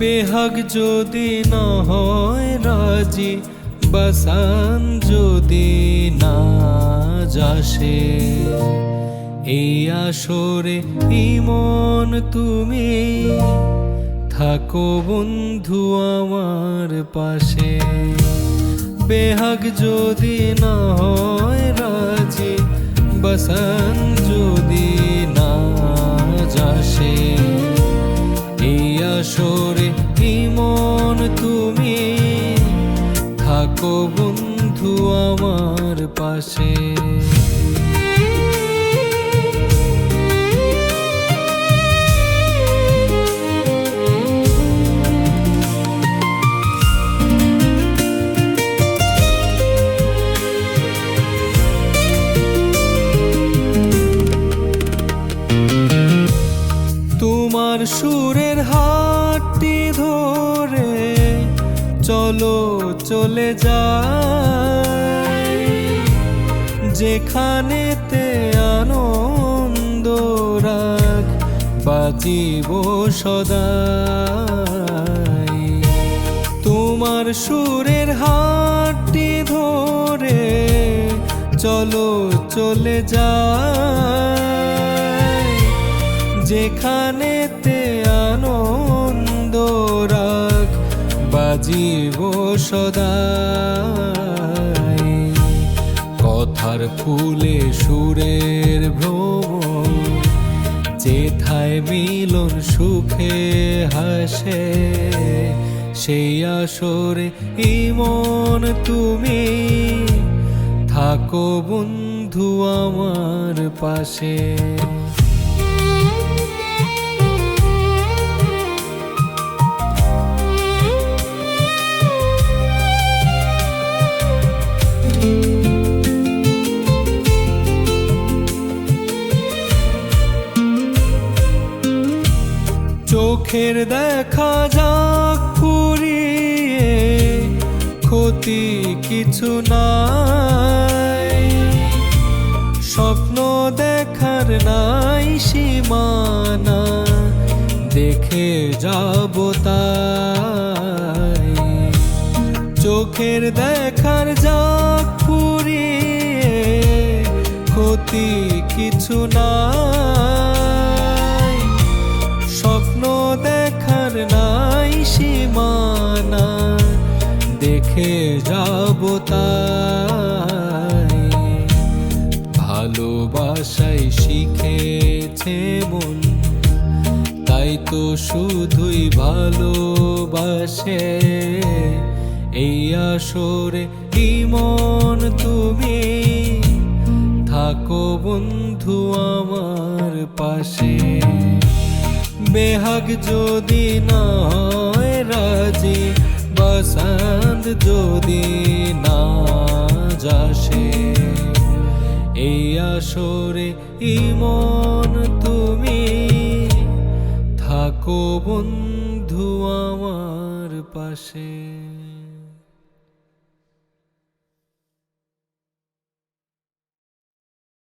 বেহাগ যদি না হয় রাজি, বাসান যদি না যাসে, এই আসরে ইমন তুমি থাকো বন্ধু আমার পাশে। বেহাগ যদি না হয় রাজি, বাসান যদি না যাসে, এই আসরে ইমন তুমি থাকো বন্ধু আমার পাশে। তোমার সুরের হাতটি ধরে চলো চলে যাই, যেখানেতে আনন্দ রাগ বাজিব সদাই। তোমার সুরের হাতটি ধরে চলো চলে যাই, যেখানেতে আনন্দ রাগ বাজিব সদাই। কথার ফুলে সুরের ভ্রমণ, যেথায় মিলন সুখে হাসে, সেই আসরে ইমন তুমি থাকো বন্ধু আমার পাশে। চোখের দেখা যাক ফুরিয়ে, ক্ষতি কিছু নাই, স্বপ্ন দেখার নাই সীমানা, দেখে যাব তাই। চোখের দেখার যাক ফুরিয়ে, ক্ষতি কিছু নাই, স্বপ্ন দেখার নাই সীমানা, দেখে যাব তাই। ভালোবাসাই শিখেছে মন, তাই তো শুধুই ভালোবাসে, এই আসরে ইমন তুমি থাকো বন্ধু আমার পাশে। বেহাগ যদি না হয় রাজি, বাসান্ত যদি না যাসে, এই আসরে ইমন তুমি থাকো বন্ধু আমার পাশে।